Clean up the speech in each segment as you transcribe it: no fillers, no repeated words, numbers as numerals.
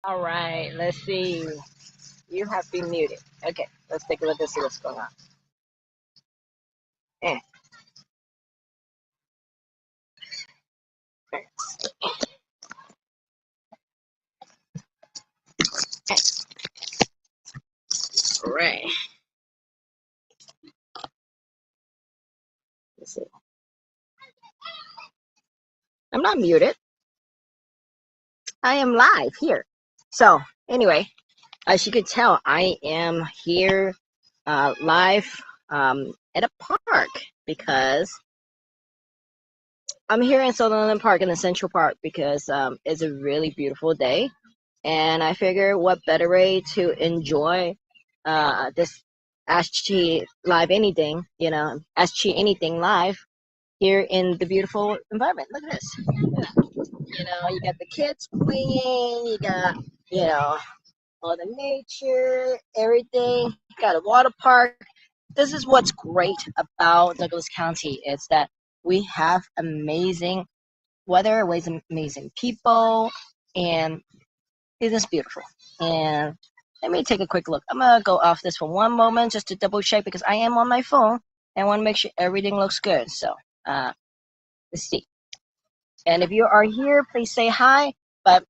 All right, let's see. You have been muted. Okay, let's take a look and see what's going on. Eh, all right, let's see. I'm not muted. I am live here. So, anyway, as you can tell, I am here live at a park because I'm here in Sutherland Park in the Central Park because it's a really beautiful day. And I figure what better way to enjoy this Ask Chi Live Anything, Ask Chi Anything Live here in the beautiful environment. Look at this. You got the kids playing, you got, you know, all the nature, everything. You got a water park. This is what's great about Douglas County is that we have amazing weather, amazing people, and it is beautiful. And let me take a quick look. I'm gonna go off this for one moment just to double check because I am on my phone and I want to make sure everything looks good. So let's see. And if you are here, please say hi. But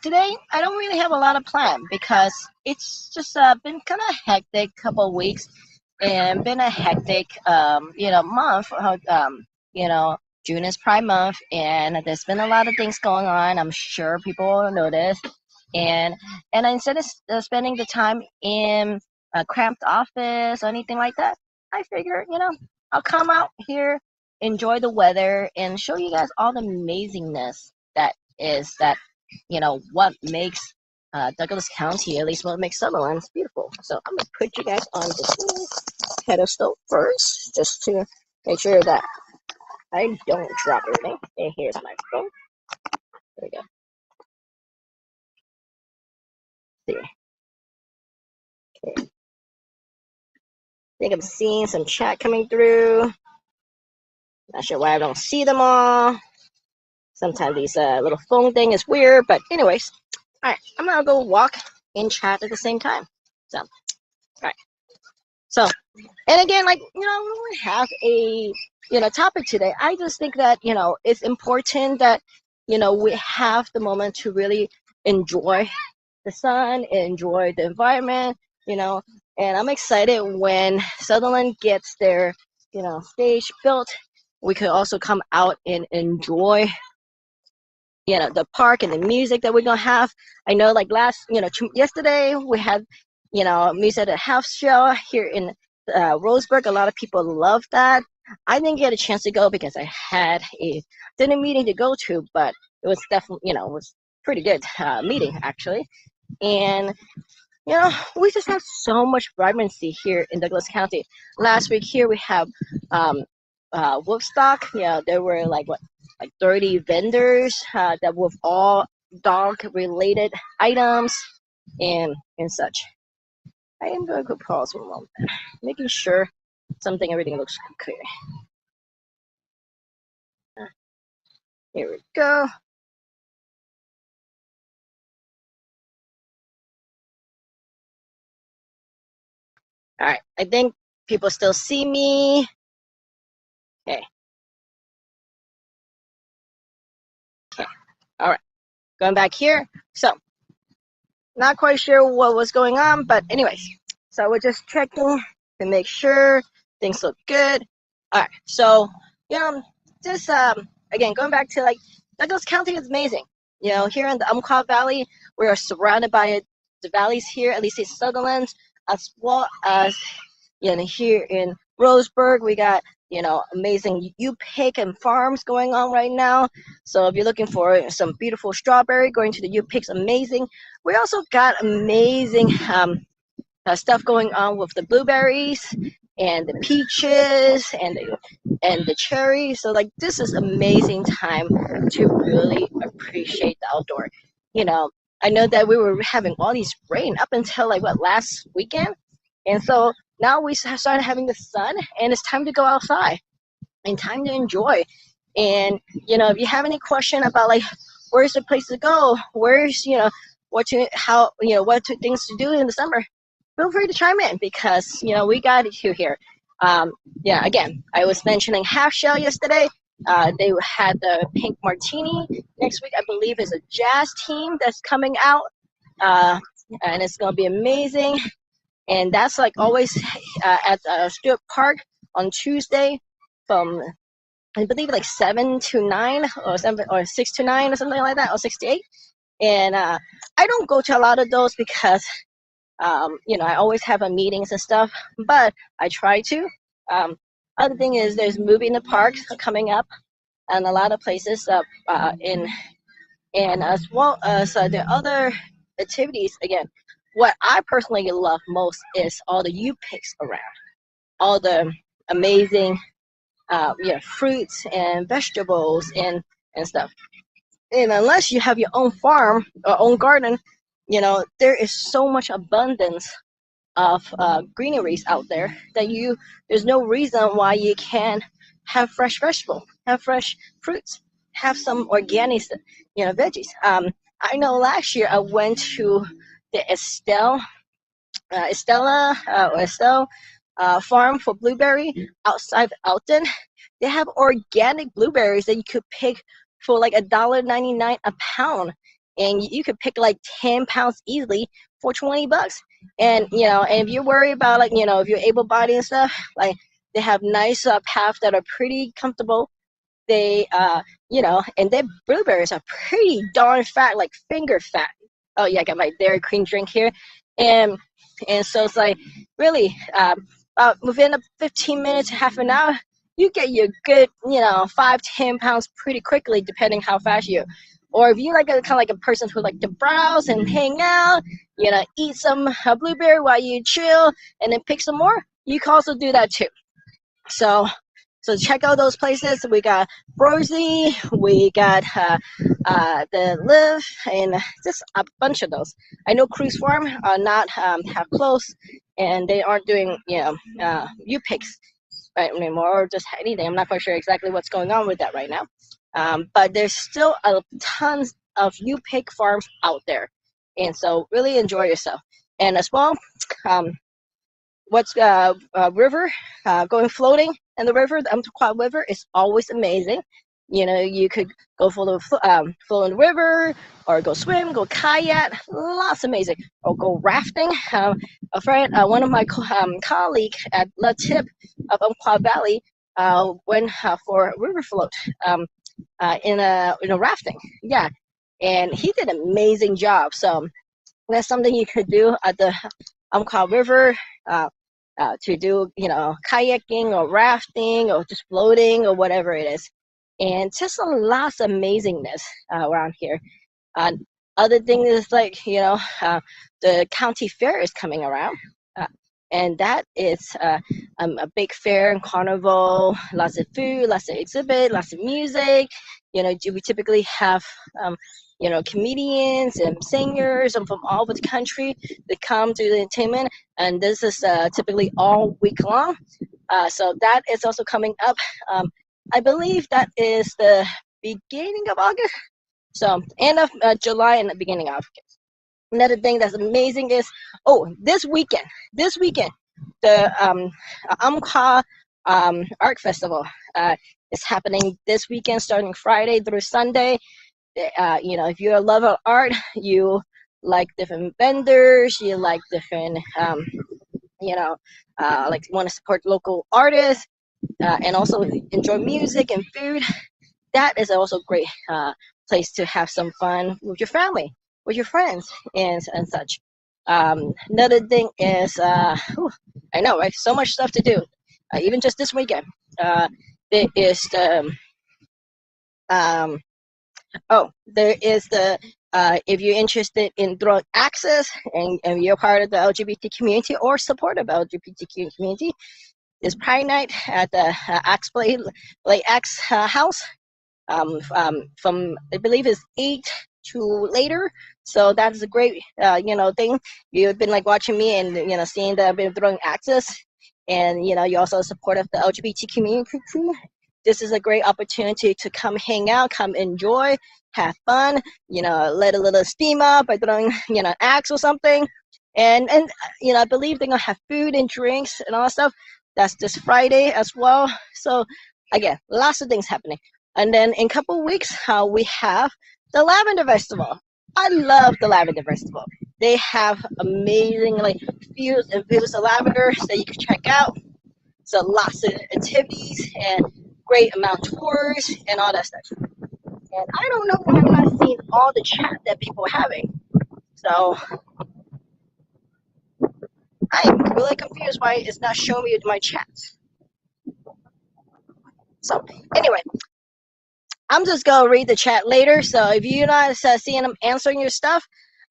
today I don't really have a lot of plan because it's just been kind of hectic couple of weeks and been a hectic month. June is Pride Month, and there's been a lot of things going on. I'm sure people will notice. And instead of spending the time in a cramped office or anything like that, I figure, I'll come out here, enjoy the weather, and show you guys all the amazingness what makes Douglas County, at least what makes Sutherland, beautiful. So I'm going to put you guys on this little pedestal first, just to make sure that I don't drop everything. And here's my phone. There we go. See. Okay. I think I'm seeing some chat coming through. Not sure why I don't see them all. Sometimes these little phone thing is weird, but anyways. All right, I'm gonna go walk and chat at the same time. So, all right. So, and again, we have a topic today. I just think that it's important that we have the moment to really enjoy the sun, enjoy the environment, and I'm excited when Sutherland gets their stage built. We could also come out and enjoy the park and the music that we're gonna have. I know yesterday we had music at a house show here in Roseburg. A lot of people love that. I didn't get a chance to go because I had a dinner meeting to go to, but it was definitely it was pretty good meeting actually. And we just have so much vibrancy here in Douglas County. Last week here we have Woodstock. There were like 30 vendors that with all dog related items and such. I am going to pause for a moment, making sure everything looks clear. Here we go. All right, I think people still see me. Okay. All right, going back here. So, not quite sure what was going on, but anyways, so we're just checking to make sure things look good. All right, so just again going back to Douglas County is amazing. Here in the Umpqua Valley, we are surrounded by the valleys here, at least in Sutherland, as well as here in Roseburg, we got amazing U-Pick and farms going on right now. So if you're looking for some beautiful strawberry, going to the U-Pick's amazing. We also got amazing stuff going on with the blueberries and the peaches and the cherries. So this is amazing time to really appreciate the outdoor. I know that we were having all these rain up until last weekend, and so now we started having the sun, and it's time to go outside and time to enjoy. And if you have any question about where's the place to go, where's things to do in the summer, feel free to chime in because we got you here. Yeah, again, I was mentioning Half Shell yesterday. They had the Pink Martini. Next week, I believe, is a jazz team that's coming out, and it's gonna be amazing. And that's like always at Stewart Park on Tuesday from I believe like 7 to 9 or 6 to 9 or something like that, or 6 to 8. And I don't go to a lot of those because I always have meetings and stuff, but I try to. Other thing is there's movie in the park coming up, and a lot of places in and as well as the other activities. Again, what I personally love most is all the U picks around, all the amazing fruits and vegetables and stuff. And unless you have your own farm or own garden, there is so much abundance of greeneries out there that there's no reason why you can't have fresh vegetable, have fresh fruits, have some organic veggies. I know last year I went to the Estelle farm for blueberry outside Alton. They have organic blueberries that you could pick for like $1.99 a pound, and you could pick like 10 pounds easily for $20. And and if you're worried about like if you're able-bodied and stuff, like they have nice paths that are pretty comfortable. They and their blueberries are pretty darn fat, like finger fat. Oh yeah, I got my Dairy Queen drink here, and so it's like really within 15 minutes, half an hour, you get your good 5-10 pounds pretty quickly, depending how fast you. Or if you like kind of like a person who like to browse and hang out, eat some blueberry while you chill, and then pick some more, you can also do that too. So check out those places. We got Brozy, we got the Live, and just a bunch of those. I know Cruise Farm are not have closed, and they aren't doing U-Picks right anymore, or just anything. I'm not quite sure exactly what's going on with that right now. But there's still tons of U-Pick farms out there, and so really enjoy yourself. And as well, what's river going floating in the river, the Umpqua River is always amazing. You could go float in the river, or go swim, go kayak, lots amazing, or go rafting. A friend, one of my colleague at La Tip of Umpqua Valley went for a river float in a rafting. Yeah, and he did an amazing job. So that's something you could do at the Umpqua River. To do, kayaking or rafting or just floating or whatever it is. And just a lot of amazingness around here. Other thing is like, the county fair is coming around. And that is a big fair and carnival, lots of food, lots of exhibit, lots of music. We typically have comedians and singers and from all over the country that come to the entertainment, and this is typically all week long. So that is also coming up. I believe that is the beginning of August. So end of July and the beginning of August. Another thing that's amazing is this weekend, the Umpqua Art Festival is happening this weekend, starting Friday through Sunday. If you're a lover of art, you like different vendors, you like different, like want to support local artists, and also enjoy music and food. That is also a great place to have some fun with your family, with your friends, and such. Another thing is, I know, right? So much stuff to do. Even just this weekend, there is the there is the if you're interested in drug access and you're part of the LGBT community or supportive of the LGBTQ community, there's Pride Night at the Axe Play Axe House from I believe it's 8 to later. So that's a great thing. You've been like watching me and seeing that I've been throwing access, and you're also supportive of the LGBT community. this is a great opportunity to come hang out, come enjoy, have fun, let a little steam up by throwing, axe or something. And I believe they're gonna have food and drinks and all that stuff. That's this Friday as well. So again, lots of things happening. And then in a couple of weeks, we have the Lavender Festival. I love the Lavender Festival. They have amazing fields and fields of lavender that you can check out. So lots of activities and great amount of tours and all that stuff. And I don't know why I'm not seeing all the chat that people are having. So I'm really confused why it's not showing me my chats. So anyway, I'm just gonna read the chat later. So if you're not seeing them answering your stuff,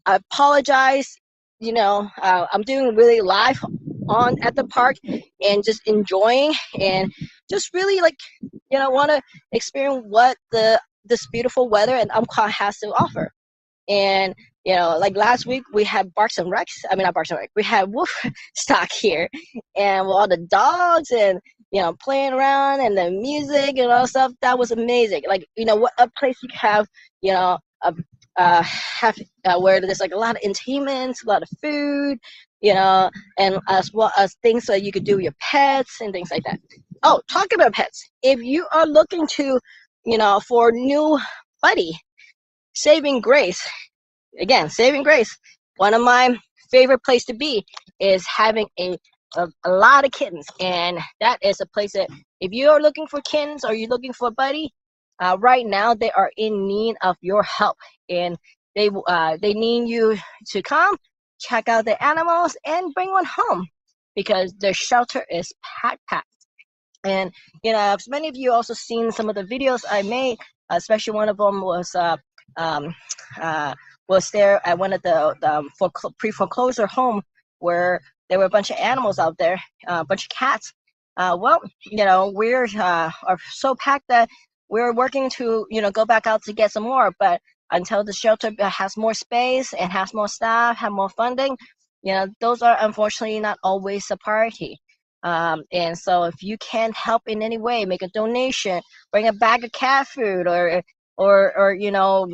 I apologize. I'm doing really live on at the park and just enjoying and just really want to experience what this beautiful weather and Umpqua has to offer. And like last week we had Barks and Recs. I mean, not Barks and Recs. We had Wolf Stock here, and with all the dogs and playing around and the music and all stuff. That was amazing. What a place you have. Have where there's a lot of entertainment, a lot of food, and as well as things that you could do with your pets and things like that. Oh, talking about pets, if you are looking to, for new buddy, Saving Grace. Again, Saving Grace, one of my favorite place to be is having a lot of kittens, and that is a place that if you are looking for kittens or you're looking for a buddy, right now they are in need of your help, and they need you to come check out the animals and bring one home because their shelter is packed. And as many of you also seen some of the videos I made, especially one of them was there at one of the pre-foreclosure home where there were a bunch of animals out there, a bunch of cats. Well, we're are so packed that we're working to go back out to get some more. But until the shelter has more space and has more staff, have more funding, those are unfortunately not always a priority. And so if you can help in any way, make a donation, bring a bag of cat food or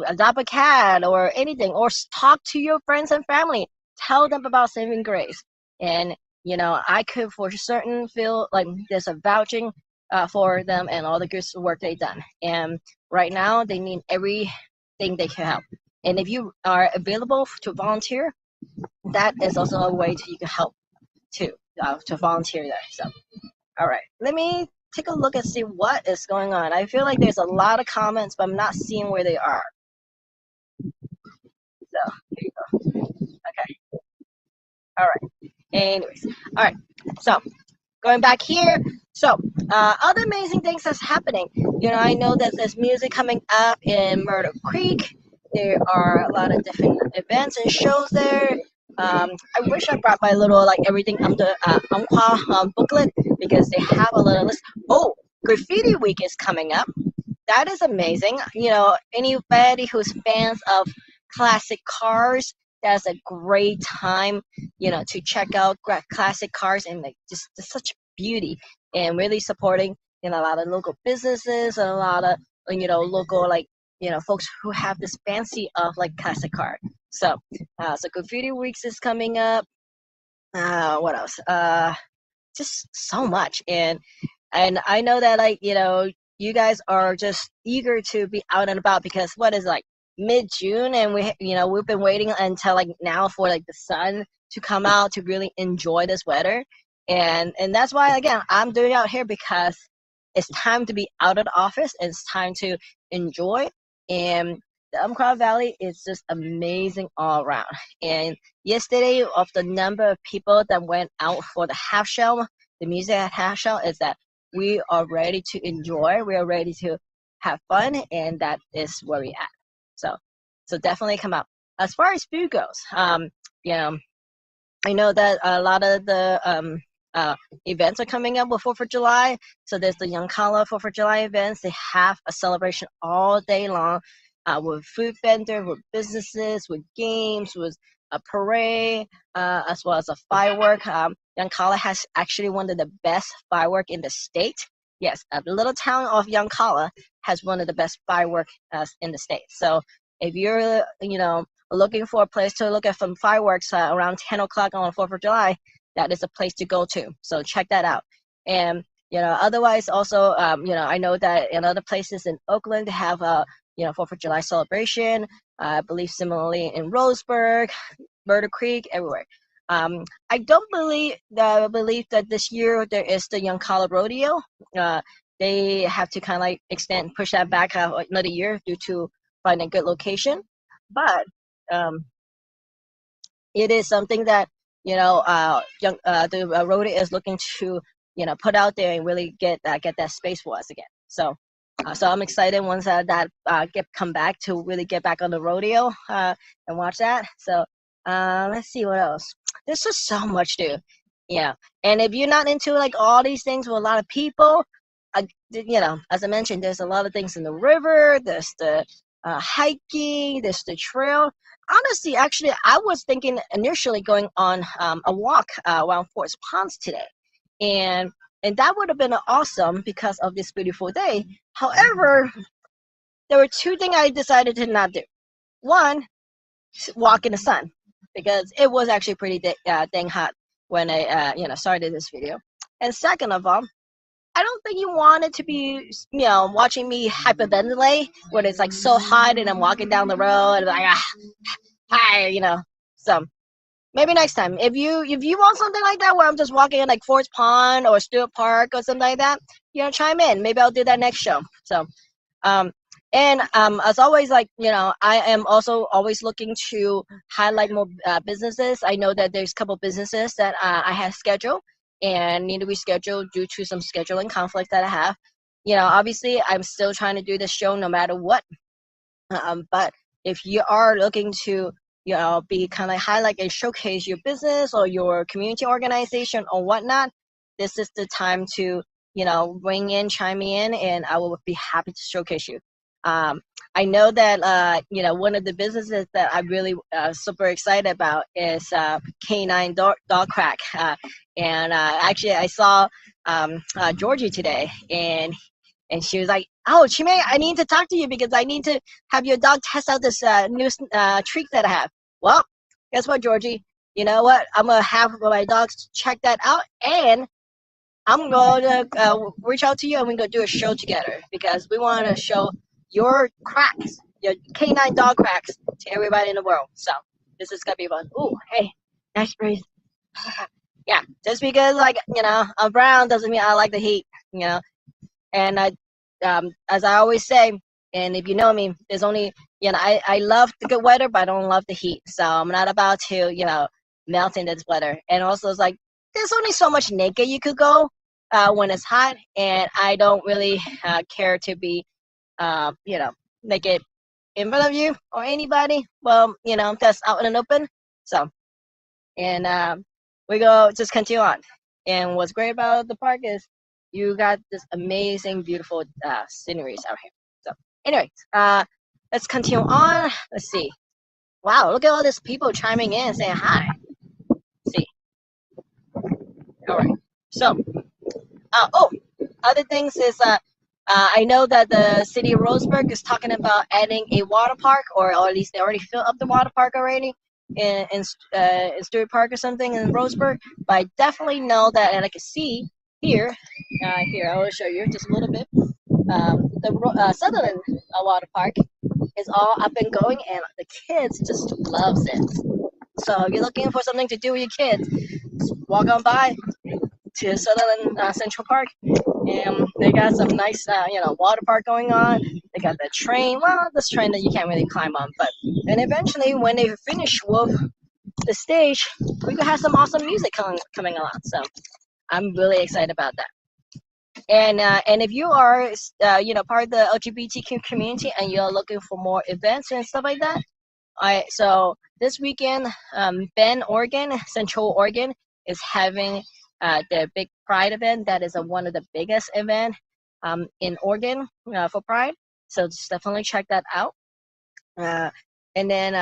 adopt a cat or anything, or talk to your friends and family, tell them about Saving Grace. And I could for certain feel like there's a vouching for them and all the good work they've done. And right now they need everything they can help. And if you are available to volunteer, that is also a way you can help too, to volunteer there. So all right, let me take a look and see what is going on. I feel like there's a lot of comments, but I'm not seeing where they are. So here you go. Okay. All right. Anyways, all right. So going back here. So other amazing things that's happening. I know that there's music coming up in Myrtle Creek. There are a lot of different events and shows there. I wish I brought my little everything under Umpqua booklet because they have a little list. Oh, Graffiti Week is coming up. That is amazing. Anybody who's fans of classic cars, that's a great time, to check out classic cars and just such beauty, and really supporting a lot of local businesses and a lot of local folks who have this fancy of classic car. So Graffiti Weeks is coming up. What else? Just so much. And I know that you guys are just eager to be out and about because what is mid-June, and we've been waiting until now for the sun to come out to really enjoy this weather. And that's why again I'm doing it out here, because it's time to be out of the office and it's time to enjoy. And the Umpqua Valley is just amazing all around. And yesterday, of the number of people that went out for the half shell, the music at half shell, is that we are ready to enjoy, we are ready to have fun, and that is where we at. So definitely come out. As far as food goes, I know that a lot of the events are coming up with 4th of July. So there's the Young Kala 4th of July events. They have a celebration all day long with food vendor, with businesses, with games, with a parade, as well as a firework. Young Kala has actually one of the best firework in the state. Yes, the little town of Yoncalla has one of the best fireworks in the state. So if you're, looking for a place to look at some fireworks around 10 o'clock on 4th of July, that is a place to go to. So check that out. And, otherwise also, I know that in other places in Oakland, they have a, 4th of July celebration. I believe similarly in Roseburg, Murder Creek, everywhere. I don't believe that this year there is the Yoncalla Rodeo. Uh, they have to kind of like push that back another year due to finding a good location. But um, it is something that the rodeo is looking to put out there and really get that space for us again. So I'm excited once that get come back to really get back on the rodeo and watch that. So let's see what else. There's just so much to, yeah. And if you're not into like all these things with a lot of people, as I mentioned, there's a lot of things in the river. There's the hiking. There's the trail. Honestly, actually, I was thinking initially going on a walk around Forest Ponds today, and that would have been awesome because of this beautiful day. However, there were two things I decided to not do. One, walk in the sun because it was actually pretty dang hot when I started this video. And second of all, I don't think you want it to be watching me hyperventilate when it's like so hot and I'm walking down the road and like hi. So maybe next time, if you want something like that where I'm just walking in like Forest Pond or Stewart Park or something like that, chime in. Maybe I'll do that next show. So, um, and as always, like I am also always looking to highlight more businesses. I know that there's a couple businesses that I have scheduled and need to reschedule due to some scheduling conflicts that I have. Obviously, I'm still trying to do this show no matter what. But if you are looking to be kind of highlight and showcase your business or your community organization or whatnot, this is the time to chime in, and I will be happy to showcase you. I know that one of the businesses that I'm really super excited about is Canine Dog Crack, and actually I saw Georgie today, and she was like, "Oh, Chime, I need to talk to you because I need to have your dog test out this new treat that I have." Well, guess what, Georgie? You know what? I'm gonna have my dogs check that out, and I'm gonna reach out to you, and we're gonna do a show together because we want to show your cracks, your canine dog cracks, to everybody in the world. So this is gonna be fun. Ooh, hey, nice breeze. Yeah, just because like I'm brown doesn't mean I like the heat. And as I always say, and if you know me, there's only I love the good weather, but I don't love the heat. So I'm not about to melt in this weather. And also, it's like there's only so much naked you could go when it's hot, and I don't really care to be naked in front of you or anybody. Well, that's out in the open. So, and we go just continue on. And what's great about the park is you got this amazing, beautiful sceneries out here. So, anyway, let's continue on. Let's see. Wow, look at all these people chiming in saying hi. Let's see. All right. So, other things is I know that the city of Roseburg is talking about adding a water park, or at least they already filled up the water park already in Stewart Park or something in Roseburg. But I definitely know that, and I can see here, here I will show you just a little bit. The Sutherland Water Park is all up and going, and the kids just loves it. So if you're looking for something to do with your kids, just walk on by to Sutherland Central Park, and they got some nice, water park going on. They got the train, well, this train that you can't really climb on, but and eventually when they finish with the stage, we could have some awesome music coming along. So I'm really excited about that. And if you are part of the LGBTQ community and you're looking for more events and stuff like that, so this weekend, Bend, Oregon, Central Oregon is having the big Pride event. That is one of the biggest event in Oregon for Pride. So just definitely check that out. And then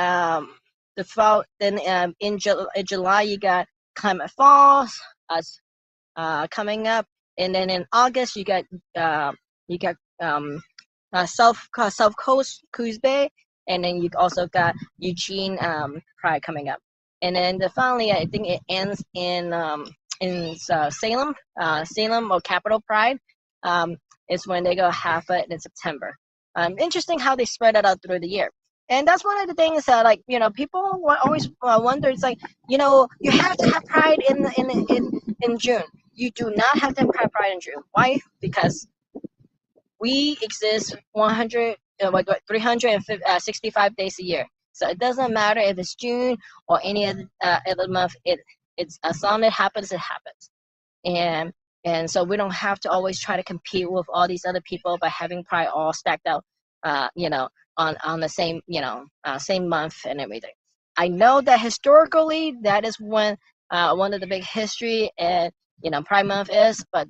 the fall, then in July you got Climate Falls coming up. And then in August you got South Coast Coos Bay, and then you also got Eugene Pride coming up. And then finally, I think it ends in Salem, Salem or Capital Pride. Is when they go half it in September. Interesting how they spread it out through the year. And that's one of the things that, like, people always wonder. It's like, you have to have Pride in June. You do not have to have Pride in June. Why? Because we exist 365 days a year. So it doesn't matter if it's June or any other month. It's as long as it happens, it happens. And so we don't have to always try to compete with all these other people by having Pride all stacked out, on the same same month and everything. I know that historically that is when one of the big history and Pride Month is, but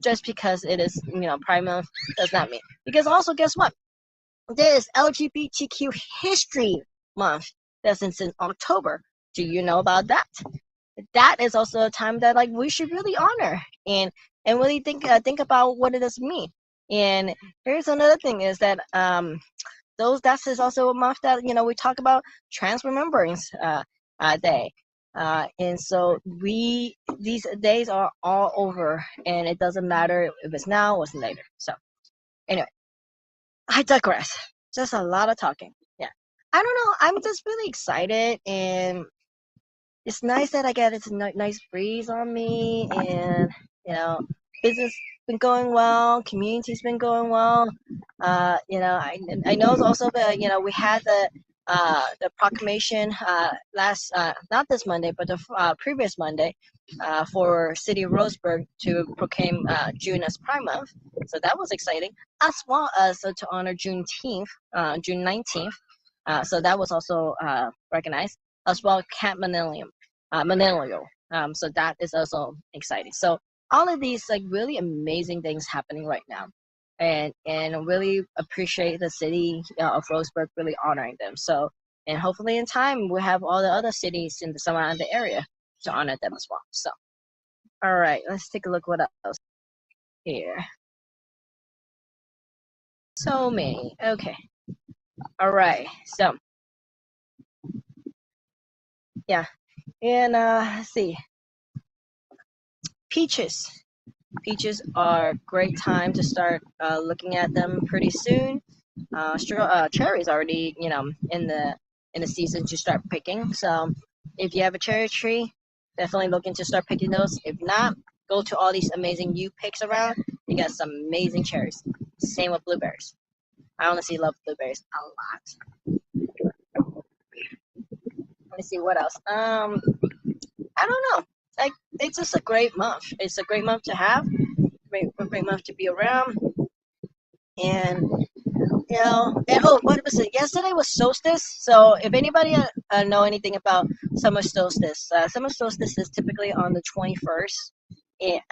just because it is Pride Month does not mean, because also guess what? There is LGBTQ History Month that's in October. Do you know about that? That is also a time that, like, we should really honor and really think about what it does mean. And here's another thing is that that is also a month that we talk about Trans Remembrance Day. And so these days are all over, and it doesn't matter if it's now or it's later. So anyway, I digress. Just a lot of talking. Yeah, I don't know. I'm just really excited, and it's nice that I get this nice breeze on me, and business been going well, community's been going well. I know it's also we had the proclamation last not this Monday, but the previous Monday for City of Roseburg to proclaim June as Pride Month. So that was exciting, as well as to honor Juneteenth, June 19th. So that was also recognized, as well Camp Millennium. So that is also exciting. So all of these, like, really amazing things happening right now, and really appreciate the city of Roseburg really honoring them. So, and hopefully in time we'll have all the other cities in the surrounding area to honor them as well. So, all right, let's take a look what else here. So many. Okay. All right. So, yeah, and let's see. Peaches. Peaches are a great time to start looking at them pretty soon. Cherries already, in the season to start picking. So if you have a cherry tree, definitely looking to start picking those. If not, go to all these amazing U-Picks around. You got some amazing cherries. Same with blueberries. I honestly love blueberries a lot. Let me see what else. I don't know. Like, it's just a great month. It's a great month to have. Great month to be around. And and oh, what was it? Yesterday was solstice. So if anybody know anything about summer solstice, summer solstice is typically on the 21st, and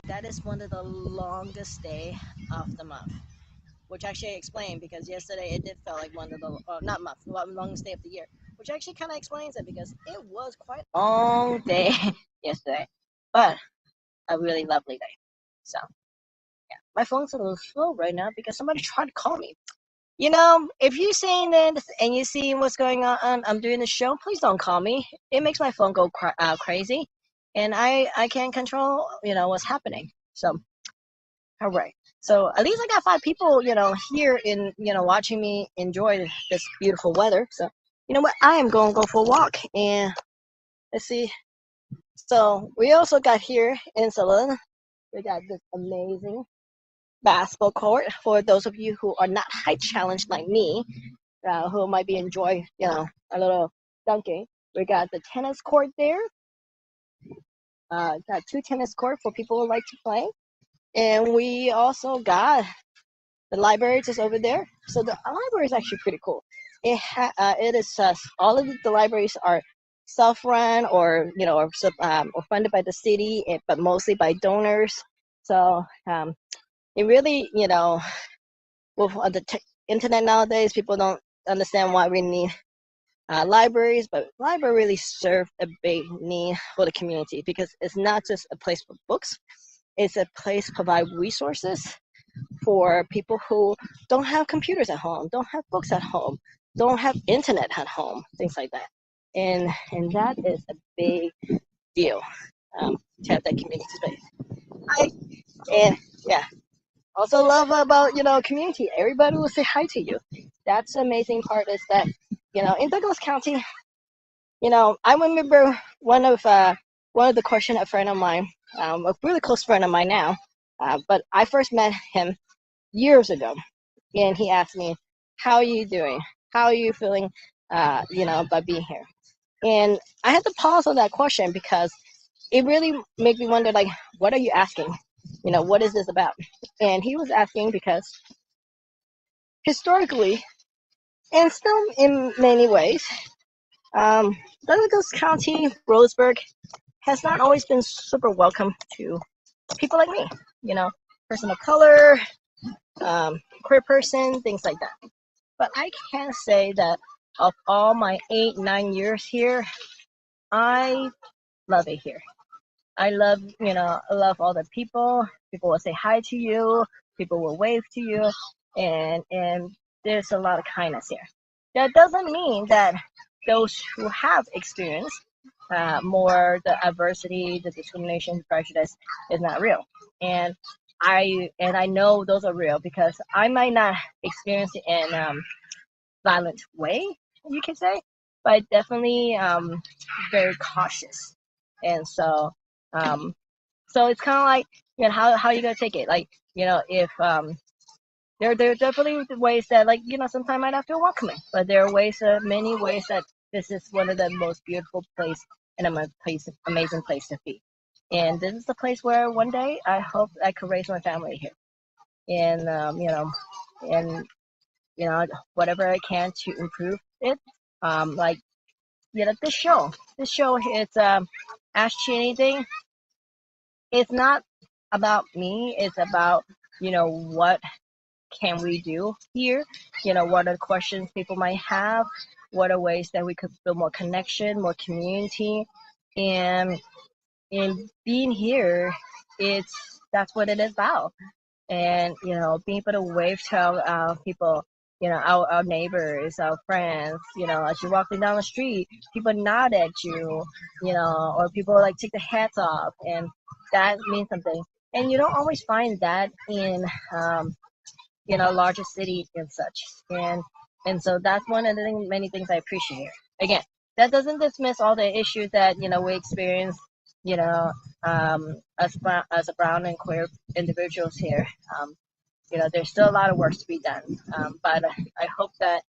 that is one of the longest day of the month. Which actually explained, because yesterday it did feel like one of the not month, longest day of the year. Which actually kind of explains it, because it was quite a long day yesterday, but a really lovely day. So yeah, my phone's a little slow right now because somebody tried to call me. If you're seeing this and you see what's going on, I'm doing the show, please don't call me. It makes my phone go crazy, and I can't control, what's happening. So, all right. So at least I got 5 people, here watching me enjoy this beautiful weather. So, you know what? I am going to go for a walk, and let's see. So we also got here in Salon, we got this amazing basketball court for those of you who are not height challenged like me, who might be enjoying, a little dunking. We got the tennis court there. Got 2 tennis courts for people who like to play. And we also got the library just over there. So the library is actually pretty cool. It is all of the libraries are self-run, or or funded by the city, but mostly by donors. So it really, with the internet nowadays, people don't understand why we need libraries, but library really serve a big need for the community, because it's not just a place for books, It's a place to provide resources for people who don't have computers at home, don't have books at home, don't have internet at home, things like that. And that is a big deal, to have that community space. I, and yeah, also love about community. Everybody will say hi to you. That's the amazing part is that in Douglas County, I remember one of the question a friend of mine, a really close friend of mine now, but I first met him years ago, and he asked me, "How are you doing? How are you feeling? By being here?" And I had to pause on that question because it really made me wonder, like, what are you asking? What is this about? And he was asking because historically, and still in many ways, um, Douglas County, Roseburg, has not always been super welcome to people like me, person of color, queer person, things like that. But I can say that of all my 8, 9 years here, I love it here. I love all the people. People will say hi to you. People will wave to you, and there's a lot of kindness here. That doesn't mean that those who have experienced more the adversity, the discrimination, prejudice is not real. And I know those are real because I might not experience it in violent way, you can say, but definitely very cautious. And um, so it's kind of like how you gonna take it? Like if there are definitely ways that like sometimes I might not feel welcoming, but there are many ways that this is one of the most beautiful place and amazing place to be. And this is the place where one day I hope I could raise my family here, and and whatever I can to improve it. Like this show, it's Ask She Anything. It's not about me. It's about what can we do here? What are the questions people might have? What are ways that we could build more connection, more community, and in being here, that's what it is about. And being able to wave to people, our neighbors, our friends, as you're walking down the street, people nod at you, or people like take the hats off, and that means something. And you don't always find that in larger cities and such. And so that's one of the many things I appreciate here. Again, that doesn't dismiss all the issues that we experience, you know, as a brown and queer individuals here. There's still a lot of work to be done. But I hope that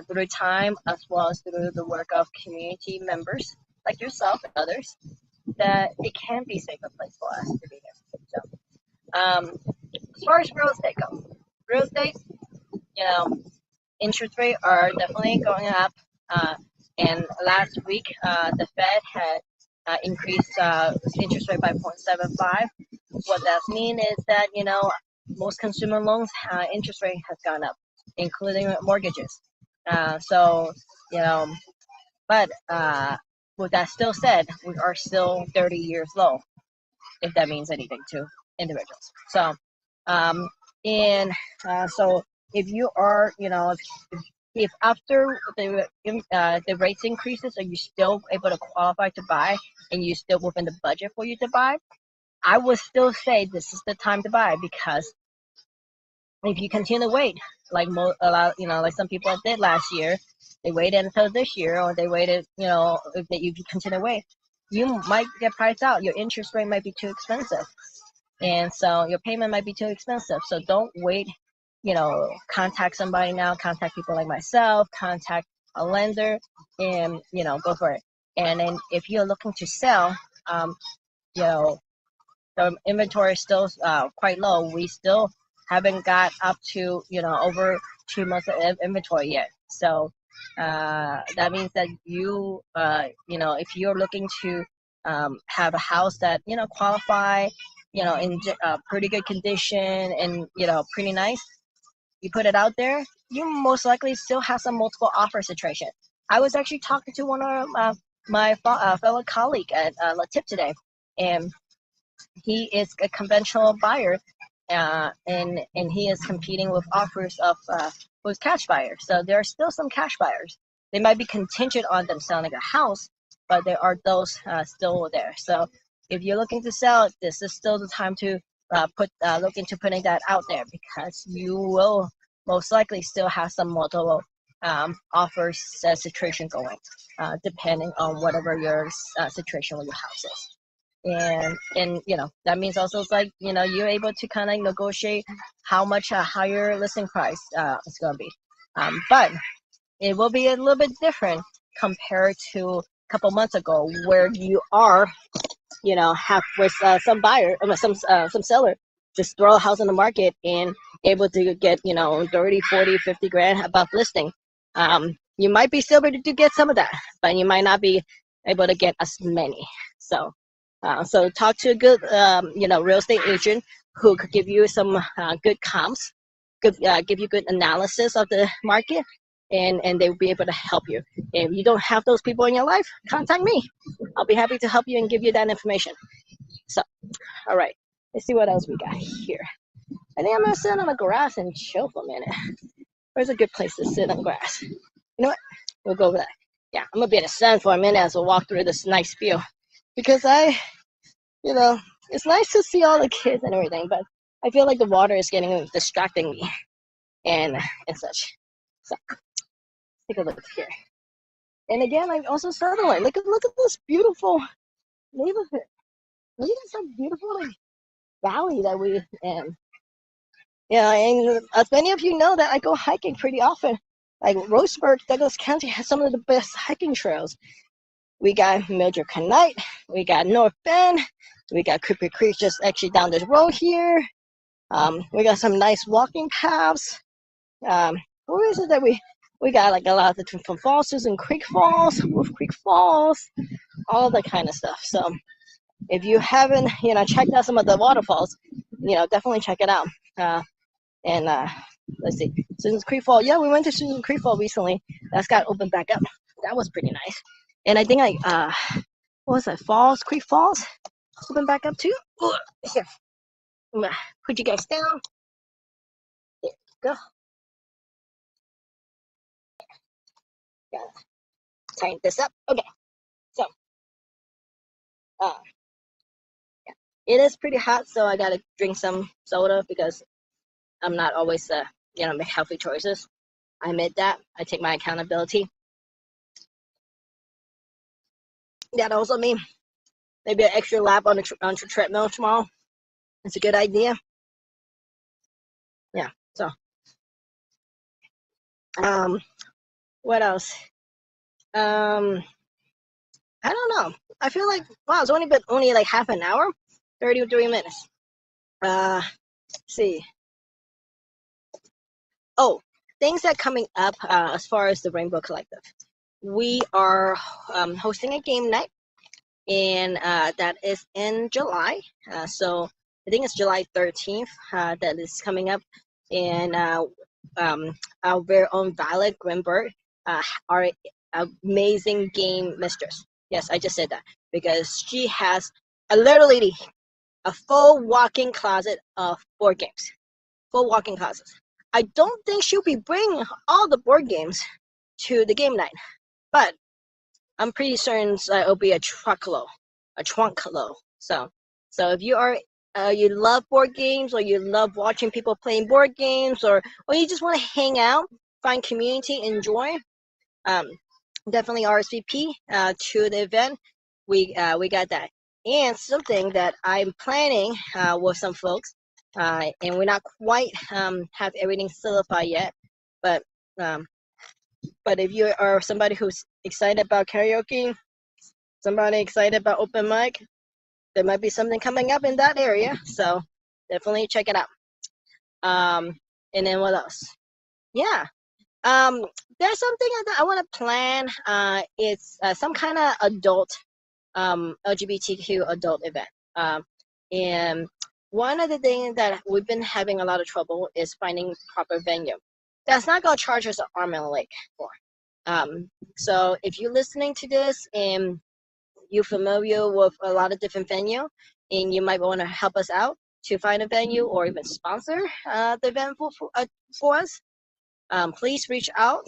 through time, as well as through the work of community members like yourself and others, that it can be a safer place for us to be here. So, as far as real estate goes, real estate, you know, interest rates are definitely going up. And last week, the Fed had increased interest rate by 0.75. What that means is that most consumer loans interest rate has gone up, including mortgages. So you know, but with that still said, we are still 30 years low, if that means anything to individuals. So, um, and so if you are, if after the rates increases, are you still able to qualify to buy, and you still within the budget for you to buy? I would still say this is the time to buy, because if you continue to wait, like a lot, like some people did last year, they waited until this year, or they waited, if you continue to wait, you might get priced out. Your interest rate might be too expensive, and so your payment might be too expensive. So don't wait. Contact somebody now. Contact people like myself. Contact a lender, and go for it. And then if you're looking to sell, you know, the inventory is still quite low. We still haven't got up to over 2 months of inventory yet. So that means that if you're looking to have a house that qualify, in pretty good condition, and pretty nice, you put it out there, you most likely still have some multiple offer situation. I was actually talking to one of my fellow colleague at La Tip today, and he is a conventional buyer, and he is competing with offers of with cash buyers. So there are still some cash buyers. They might be contingent on them selling a house, but there are those still there. So if you're looking to sell, this is still the time to look into putting that out there, because you will most likely still have some multiple offers situation going, depending on whatever your situation with your house is. And that means also it's like you're able to kind of negotiate how much a higher listing price is going to be, but it will be a little bit different compared to a couple months ago, where you are have with some buyer, some seller just throw a house on the market and able to get 30, 40, 50 grand above listing. You might be still able to get some of that, but you might not be able to get as many. So talk to a good real estate agent who could give you some good comps, give you good analysis of the market, and they will be able to help you. If you don't have those people in your life, contact me. I'll be happy to help you and give you that information. So, all right, let's see what else we got here. I think I'm gonna sit on the grass and chill for a minute. Where's a good place to sit on the grass? You know what? We'll go over that. Yeah, I'm gonna be in the sun for a minute as we walk through this nice field, because it's nice to see all the kids and everything, but I feel like the water is distracting me and such. So, take a look here. And again, I also Sutherland. Look at this beautiful neighborhood. Look at this beautiful valley that we in. And as many of you know that I go hiking pretty often. Like Roseburg, Douglas County has some of the best hiking trails. We got Mildred Knight, we got North Bend, we got Cooper Creek just actually down this road here. We got some nice walking paths. What is it that we got? Like a lot of the different falls, Susan Creek Falls, Wolf Creek Falls, all that kind of stuff. So if you haven't, checked out some of the waterfalls, definitely check it out. And let's see, Susan Creek Fall. Yeah, we went to Susan Creek Fall recently. That's got opened back up. That was pretty nice. And I think what was that? Creek Falls opened back up too. Here, I'm gonna put you guys down. There you go. Gotta tighten this up. Okay, so yeah. It is pretty hot, so I gotta drink some soda because I'm not always make healthy choices. I admit that. I take my accountability. That also means maybe an extra lap on the treadmill tomorrow. It's a good idea. Yeah. So, what else? I don't know. I feel like wow, it's only like half an hour, 33 minutes. Let's see. Oh, things that coming up as far as the Rainbow Collective. We are hosting a game night, and that is in July. So I think it's July 13th that is coming up, and our very own Violet Grimberg, our amazing game mistress. Yes, I just said that because she has literally a full walk-in closet of board games. Full walk-in closets. I don't think she'll be bringing all the board games to the game night, but I'm pretty certain it'll be a trunkload. So if you are you love board games, or you love watching people playing board games, or you just want to hang out, find community, enjoy, definitely RSVP to the event. We got that. And something that I'm planning with some folks, and we're not quite have everything solidified yet, but if you are somebody who's excited about karaoke, somebody excited about open mic, there might be something coming up in that area. So definitely check it out. And then what else? Yeah. There's something that I want to plan. It's some kind of adult, LGBTQ adult event. And one of the things that we've been having a lot of trouble is finding proper venue. That's not going to charge us an arm and a leg for. So if you're listening to this and you're familiar with a lot of different venue and you might want to help us out to find a venue or even sponsor the event for us, please reach out.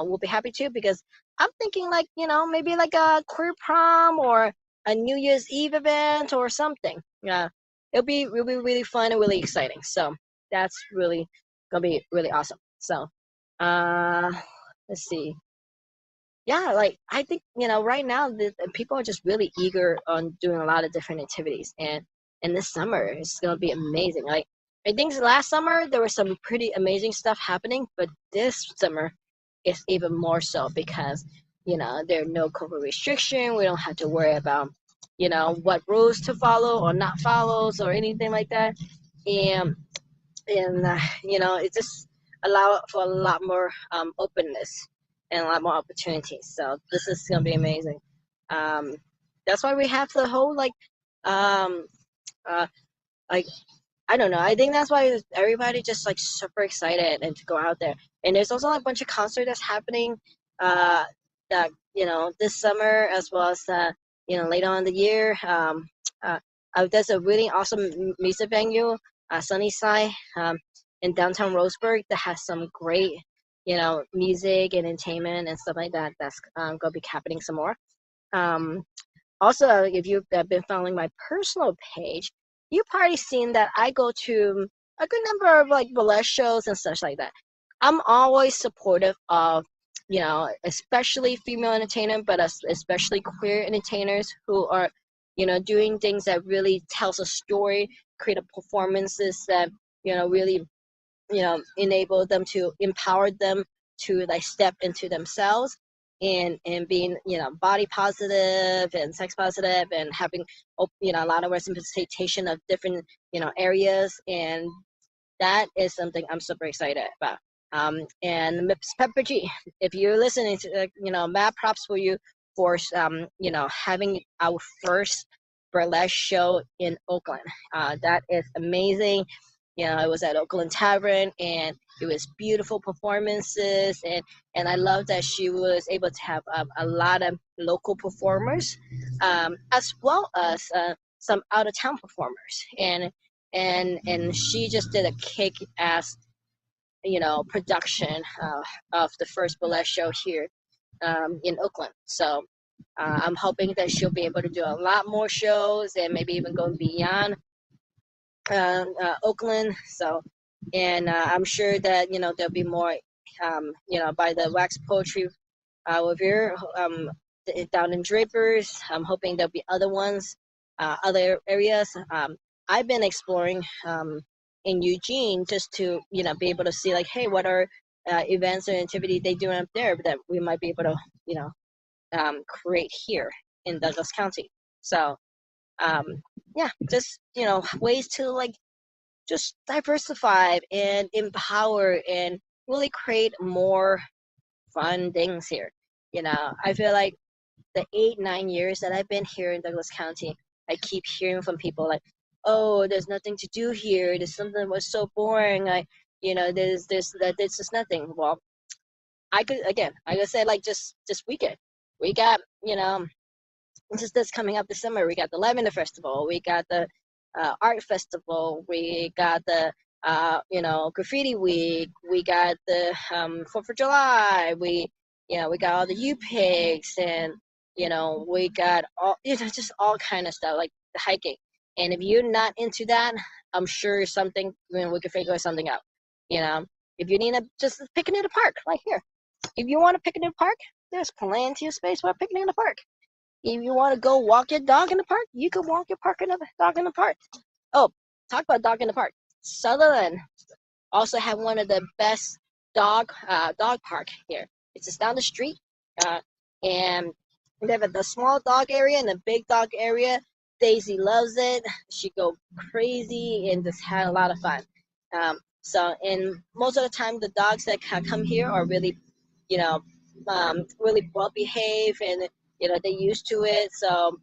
We'll be happy to, because I'm thinking like, maybe like a queer prom or a New Year's Eve event or something. It'll be really fun and really exciting. So that's really gonna be really awesome. So uh, let's see. Yeah, like I think right now the people are just really eager on doing a lot of different activities, and this summer it's gonna be amazing. Like I think last summer there was some pretty amazing stuff happening, but this summer is even more so because there are no COVID restriction. We don't have to worry about what rules to follow or not follows or anything like that, and it just allow for a lot more openness and a lot more opportunities. So this is gonna be amazing. Um, that's why we have the whole um, uh, like I don't know. I think that's why everybody just like super excited and to go out there. And there's also like a bunch of concerts that's happening uh, that this summer as well as later on in the year. There's a really awesome music venue, Sunnyside, in downtown Roseburg that has some great music and entertainment and stuff like that. That's gonna be happening some more. Um, Also, if you've been following my personal page, you've probably seen that I go to a good number of like burlesque shows and such like that. I'm always supportive of, especially female entertainment, but especially queer entertainers who are, doing things that really tells a story, create performances that, really enable them to empower them to like step into themselves and being body positive and sex positive and having a lot of representation of different areas, and that is something I'm super excited about. And Miss Pepper G, if you're listening to mad props for you for having our first burlesque show in Oakland. That is amazing. It was at Oakland Tavern, and it was beautiful performances, and I love that she was able to have a lot of local performers, as well as some out of town performers, and she just did a kick ass production of the first burlesque show here in Oakland. So I'm hoping that she'll be able to do a lot more shows and maybe even go beyond Oakland. So, and I'm sure that there'll be more, by the Wax Poetry Revere down in Drapers. I'm hoping there'll be other ones, other areas. I've been exploring in Eugene just to be able to see like, hey, what are events or activity they doing up there that we might be able to create here in Douglas County. So yeah, just ways to like just diversify and empower and really create more fun things here. I feel like the 8-9 years that I've been here in Douglas County, I keep hearing from people like, oh, there's nothing to do here, there's something that was so boring, there's just nothing. Well, I could say like just this weekend we got just this coming up this summer, we got the Lavender Festival, we got the art festival, we got the graffiti week, we got the 4th of July, we got all the U pigs, and we got all just all kind of stuff like the hiking. And if you're not into that, I'm sure something we can figure something out. If you need to just picnic in the park, like here. If you want to picnic in the park, there's plenty of space for a picnic in the park. If you want to go walk your dog in the park, you can walk your dog in the park. Oh, talk about dog in the park. Sutherland also have one of the best dog park here. It's just down the street, and they have the small dog area and the big dog area. Daisy loves it. She go crazy and just had a lot of fun. And most of the time, the dogs that come here are really, you know, really well behaved, and they're used to it. So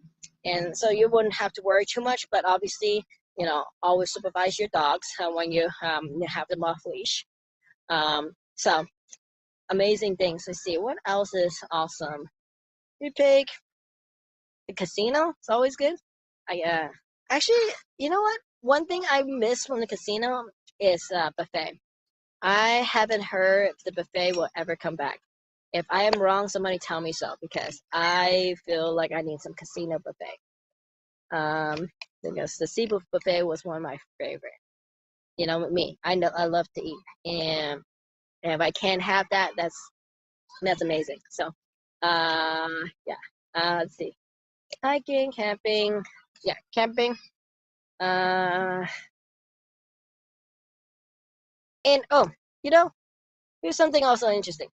you wouldn't have to worry too much. But obviously, always supervise your dogs when you have them off leash. So amazing things. Let's see what else is awesome. You pick the casino. It's always good. Actually, you know what? One thing I miss from the casino is buffet. I haven't heard if the buffet will ever come back. If I am wrong, somebody tell me so because I feel like I need some casino buffet. Um, because the seafood buffet was one of my favorite. You know, with me, I know I love to eat, and if I can't have that, that's amazing. So, yeah. Let's see, hiking, camping, yeah, camping. Uh, and oh, you know, here's something also interesting.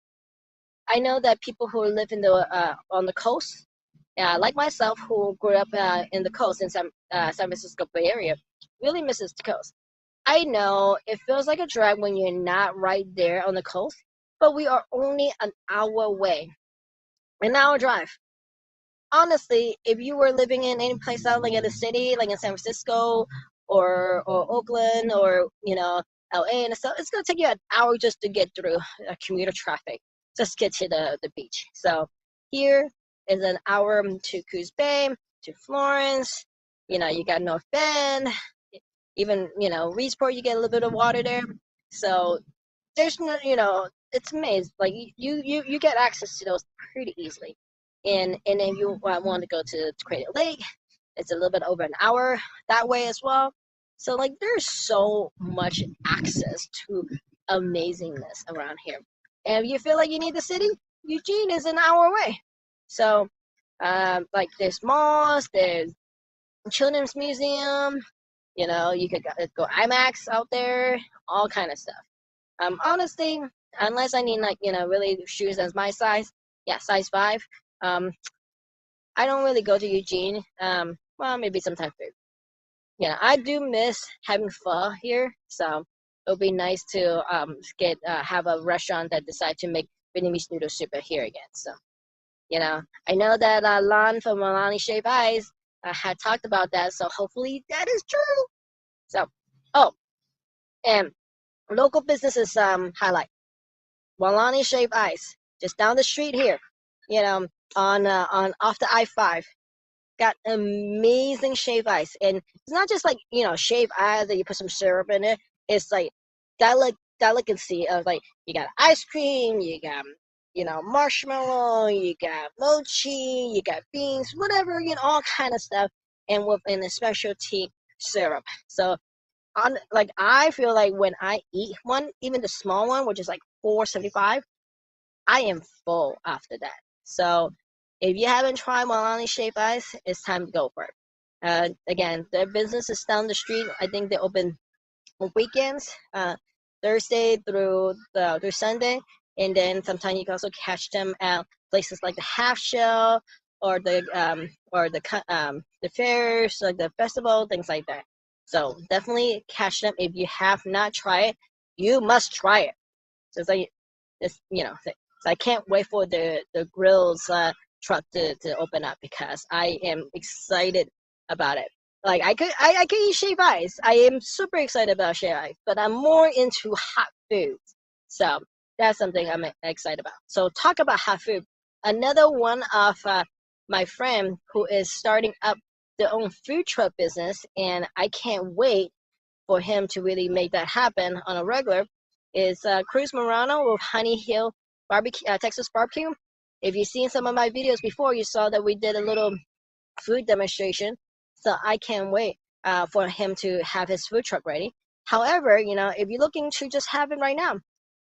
I know that people who live in the on the coast, like myself, who grew up in the coast in San Francisco Bay Area, really misses the coast. I know it feels like a drag when you're not right there on the coast, but we are only an hour away, an hour drive. Honestly, if you were living in any place out like in the city, like in San Francisco or Oakland or LA and stuff, it's gonna take you an hour just to get through commuter traffic, just get to the beach. So here is an hour to Coos Bay, to Florence. You got North Bend, even Reedsport. You get a little bit of water there. So there's no, it's amazing. Like you get access to those pretty easily. And if you want to go to Crater Lake, it's a little bit over an hour that way as well. So like there's so much access to amazingness around here. And if you feel like you need the city, Eugene is an hour away. So like there's malls, there's children's museum, you could go IMAX out there, all kind of stuff. Honestly, unless I need like really shoes as my size, yeah, size 5. I don't really go to Eugene. Well, maybe sometime food. Yeah, I do miss having pho here, so it would be nice to get have a restaurant that decide to make Vietnamese noodle soup here again. So I know that Lan from Milani Shave Eyes had talked about that, so hopefully that is true. So, oh, and local businesses highlight. Walani Shave Ice, just down the street here, you know, on off the I-5. Got amazing shave ice, and it's not just like shave ice that you put some syrup in it. It's like delicacy of like you got ice cream, you got marshmallow, you got mochi, you got beans, whatever all kind of stuff, and with a specialty syrup. So on like I feel like when I eat one, even the small one, which is like 4.75, I am full after that. So if you haven't tried Milani Shape Ice, it's time to go for it. Again, their business is down the street. I think they open on weekends, Thursday through Sunday, and then sometimes you can also catch them at places like the Half Shell or the fairs, like the festival, things like that. So definitely catch them if you have not tried it. You must try it. So it's like this, so I can't wait for the grills truck to open up because I am excited about it. Like I could eat shaved ice. I am super excited about shaved ice, but I'm more into hot foods. So that's something I'm excited about. So talk about hot food. Another one of my friend who is starting up their own food truck business, and I can't wait for him to really make that happen on a regular is Cruz Morano with Honey Hill Barbecue, Texas Barbecue. If you've seen some of my videos before, you saw that we did a little food demonstration. So I can't wait for him to have his food truck ready. However, if you're looking to just have it right now,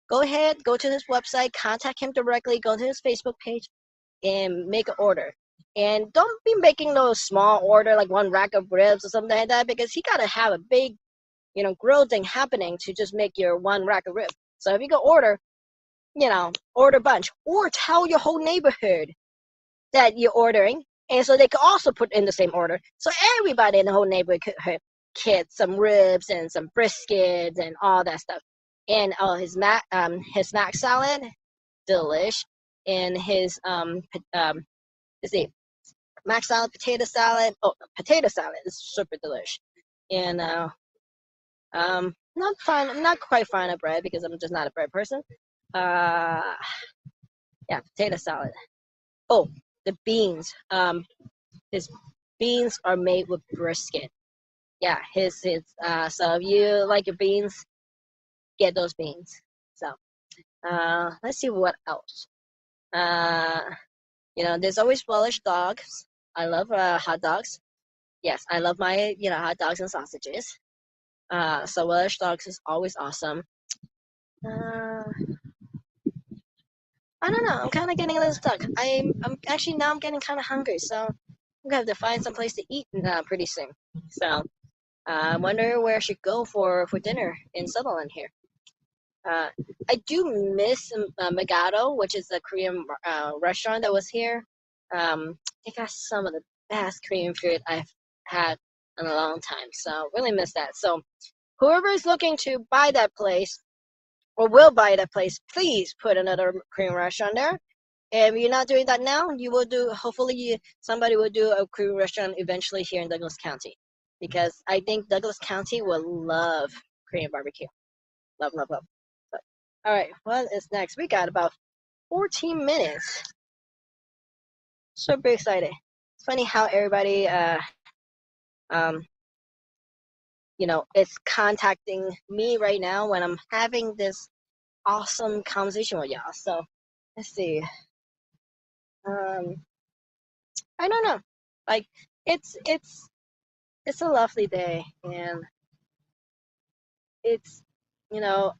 go ahead, go to his website, contact him directly, go to his Facebook page, and make an order. And don't be making those small order like one rack of ribs or something like that because he got to have a big grill thing happening to just make your one rack of ribs. So if you go order a bunch or tell your whole neighborhood that you're ordering. And so they could also put in the same order. So everybody in the whole neighborhood could get some ribs and some briskets and all that stuff. And his mac salad, delish. And his let's see, mac salad, potato salad. Oh, potato salad is super delish. And not quite fine of bread because I'm just not a bread person. Uh, yeah, potato salad. Oh, the beans. His beans are made with brisket. yeah, his so if you like your beans, get those beans. So let's see what else. Uh, there's always Polish dogs. I love hot dogs. Yes, I love my hot dogs and sausages. So Welsh dogs is always awesome. Uh, I don't know. I'm kind of getting a little stuck. I'm actually now I'm getting kind of hungry, so I'm gonna have to find some place to eat pretty soon. So I wonder where I should go for dinner in Sutherland here. Uh, I do miss Megado, which is a Korean restaurant that was here. They got some of the best Korean food I've had in a long time, so really miss that. So whoever is looking to buy that place or will buy that place, please put another Korean restaurant there. If you're not doing that now, you will do. Hopefully, somebody will do a Korean restaurant eventually here in Douglas County, because I think Douglas County will love Korean barbecue. Love, love, love. So, all right, what is next? We got about 14 minutes. Super excited. It's funny how everybody, um, is contacting me right now when I'm having this awesome conversation with y'all. So let's see. Um, I don't know. Like it's a lovely day, and it's you know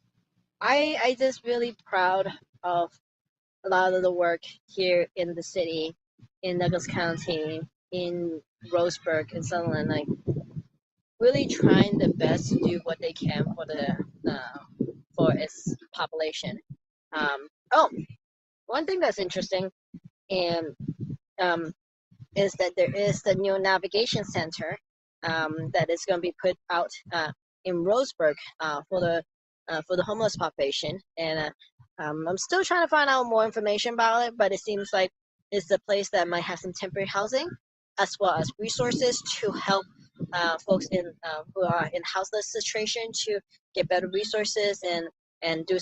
I just really proud of a lot of the work here in the city, in Douglas County, in Roseburg and Sutherland. Like really trying the best to do what they can for its population. Oh, one thing that's interesting and um, is that there is the new navigation center that is going to be put out in Roseburg for the homeless population, and I'm still trying to find out more information about it. But it seems like it's a place that might have some temporary housing, as well as resources to help folks who are in houseless situation to get better resources and do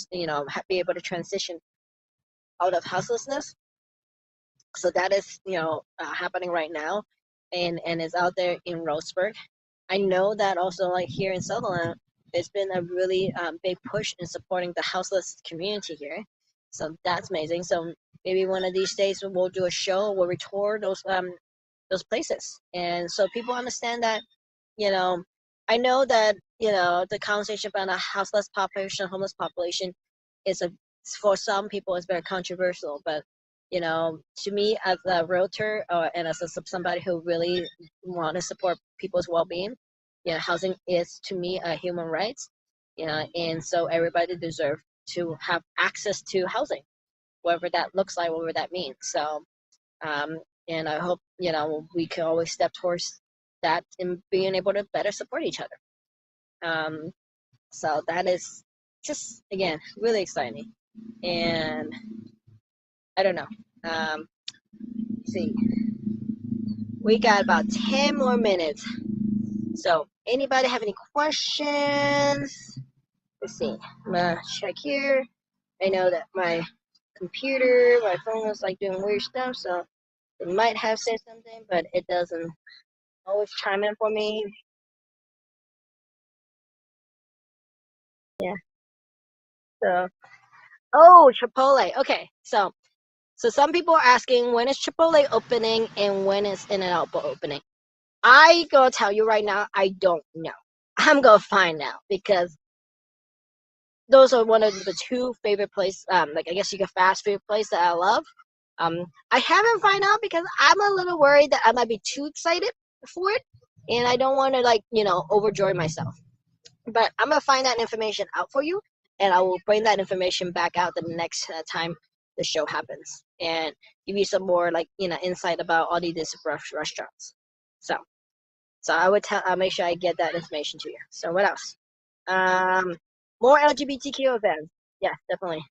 be able to transition out of houselessness. So that is happening right now, and is out there in Roseburg. I know that also like here in Sutherland, there's been a really big push in supporting the houseless community here. So that's amazing. So maybe one of these days we'll do a show where we tour those places, and so people understand that you know I know that the conversation about a houseless population, homeless population, is a for some people is very controversial, but to me as a realtor and as somebody who really want to support people's well-being, housing is to me a human right, and so everybody deserves to have access to housing, whatever that looks like, whatever that means. So um, and I hope we can always step towards that and being able to better support each other. um, so that is just again really exciting, and I don't know. Let's see, we got about 10 more minutes. So anybody have any questions? Let's see. I'm gonna check here. I know that my phone is like doing weird stuff, so it might have said something, but it doesn't always chime in for me. Yeah. So, oh, Chipotle. Okay. So some people are asking when is Chipotle opening and when is In-N-Out opening. I gonna tell you right now, I don't know. I'm gonna find out because those are one of the two favorite places. Like I guess you can fast food place that I love. I haven't find out because I'm a little worried that I might be too excited for it, and I don't want to overjoy myself. But I'm gonna find that information out for you, and I will bring that information back out the next time the show happens, and give you some more insight about all these restaurants. So, so I would tell. I'll make sure I get that information to you. So what else? Um, More LGBTQ events. Yeah, definitely.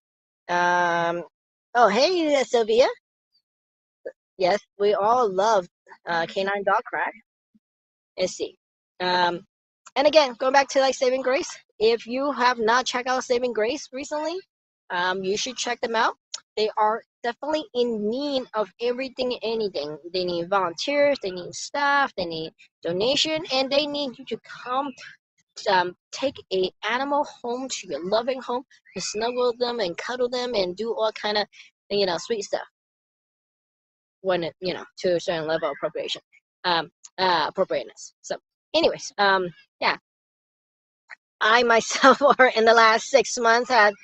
Um, oh, hey, Sylvia. Yes, we all love Canine Dog Crack. Let's see. Um, and again, going back to Saving Grace, if you have not checked out Saving Grace recently, you should check them out. They are definitely in need of everything and anything. They need volunteers, they need staff, they need donation, and they need you to come take a animal home to your loving home to snuggle them and cuddle them and do all kind of sweet stuff when it to a certain level of appropriation appropriateness. So anyways, yeah, I myself or in the last 6 months have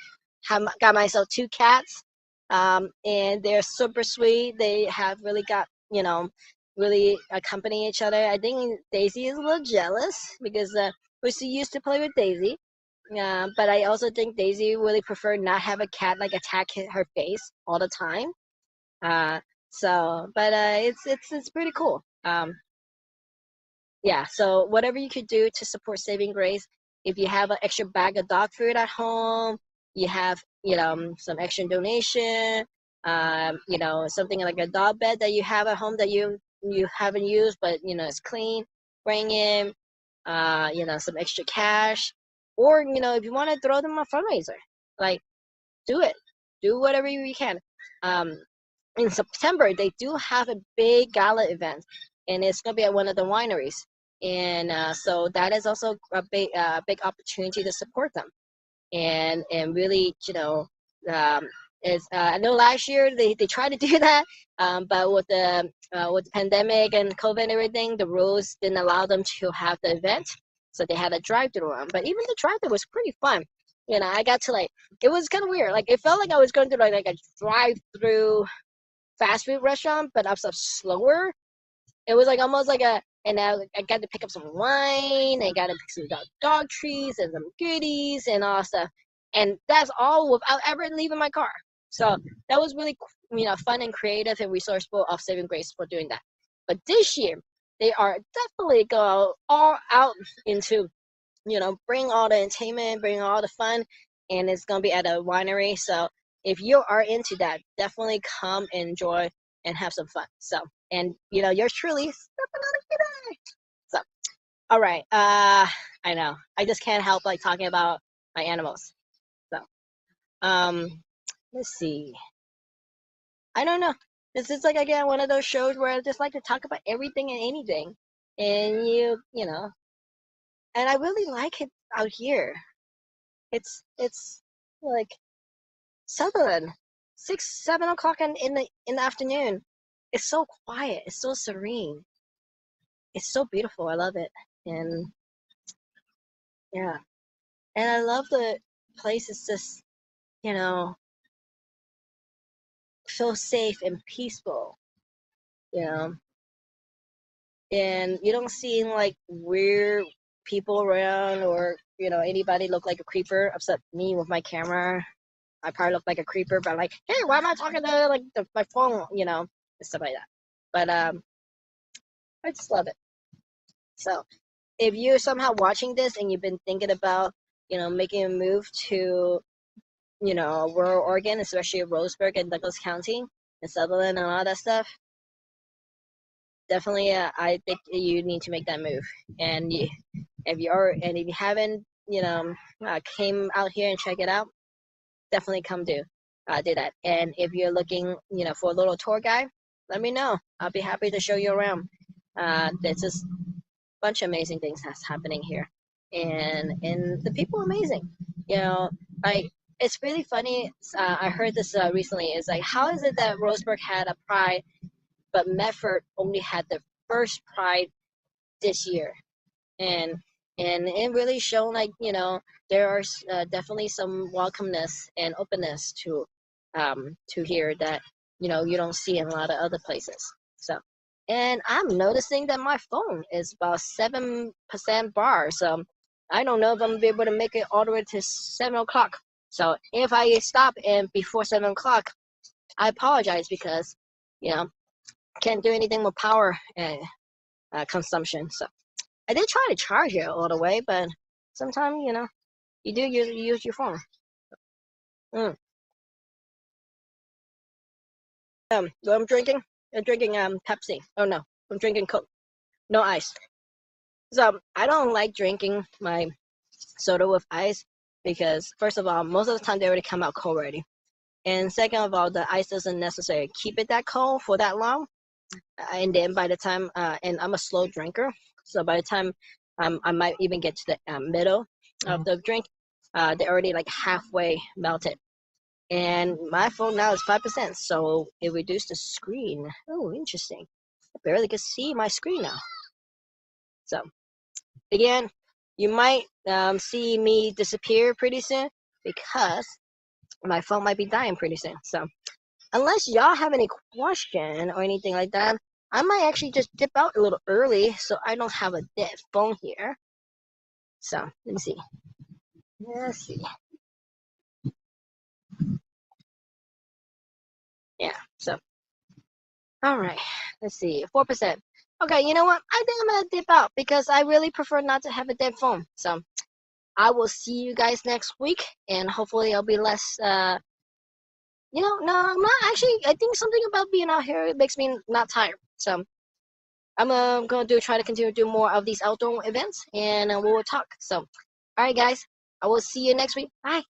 got myself 2 cats, and they're super sweet. They have really got really accompany each other. I think Daisy is a little jealous because she used to play with Daisy. But I also think Daisy really preferred not have a cat like attack her face all the time. Uh, but it's pretty cool. Yeah, so whatever you could do to support Saving Grace, if you have an extra bag of dog food at home, you have some extra donation, something like a dog bed that you have at home that you haven't used but it's clean, bring in some extra cash, or if you want to throw them a fundraiser, like do it, do whatever you can. In September, they do have a big gala event, and it's gonna be at one of the wineries, and so that is also a big opportunity to support them, and really, is I know last year they tried to do that, but with the pandemic and COVID and everything, the rules didn't allow them to have the event, so they had a drive-through one. But even the drive-through was pretty fun. I got to it was kind of weird. Like it felt like I was going through like a drive-through fast food restaurant, but also slower. It was like almost like and I got to pick up some wine. I got to pick some dog treats and some goodies and all stuff. And that's all without ever leaving my car. So that was really, fun and creative and resourceful of Saving Grace for doing that. But this year, they are definitely go all out into, bring all the entertainment, bring all the fun, and it's gonna be at a winery. So if you are into that, definitely come and enjoy and have some fun. So, and yours truly stepping on a guitar. So, all right. I know I just can't help like talking about my animals. So, let's see. I don't know. This is like again one of those shows where I just like to talk about everything and anything, and and I really like it out here. It's like Sutherland, 6, 7 o'clock in the afternoon. It's so quiet. It's so serene. It's so beautiful. I love it. And yeah, and I love the place. It's just you know feel safe and peaceful. You know, and you don't see like weird people around or anybody look like a creeper. Except me with my camera. I probably look like a creeper, but like, hey, why am I talking to like my phone? And stuff like that. But I just love it. So if you're somehow watching this and you've been thinking about, making a move to, rural Oregon, especially Roseburg and Douglas County and Sutherland and all that stuff, definitely, I think you need to make that move. And if you haven't, came out here and check it out, definitely come do that. And if you're looking, for a little tour guide, let me know. I'll be happy to show you around. There's just a bunch of amazing things that's happening here, and the people are amazing. Like it's really funny. I heard this recently. It's like, how is it that Roseburg had a pride, but Medford only had the first pride this year? and and it really shown like there are definitely some welcomeness and openness to here that you don't see in a lot of other places. So, and I'm noticing that my phone is about 7% bar, so I don't know if I'm gonna be able to make it all the way to 7 o'clock. So if I stop and before 7 o'clock, I apologize because you know can't do anything with power consumption. So I did try to charge it all the way, but sometimes, you do use your phone. Mm. What I'm drinking? I'm drinking Pepsi. Oh no, I'm drinking Coke. No ice. So I don't like drinking my soda with ice because first of all, most of the time they already come out cold already. And second of all, the ice doesn't necessarily keep it that cold for that long. And then by the time, and I'm a slow drinker, so by the time I might even get to the middle of the drink, they're already like halfway melted. And my phone now is 5%, so it reduced the screen. Oh, interesting. I barely can see my screen now. So again, you might see me disappear pretty soon because my phone might be dying pretty soon. So unless y'all have any question or anything like that, I might actually just dip out a little early so I don't have a dead phone here. So let me see. Let's see. Yeah. So all right. Let's see. 4%. Okay. You know what? I think I'm gonna dip out because I really prefer not to have a dead phone. So I will see you guys next week, and hopefully I'll be less. No, I'm not actually. I think something about being out here makes me not tired. So I'm gonna try to continue to do more of these outdoor events, and we will talk. So, all right, guys, I will see you next week. Bye.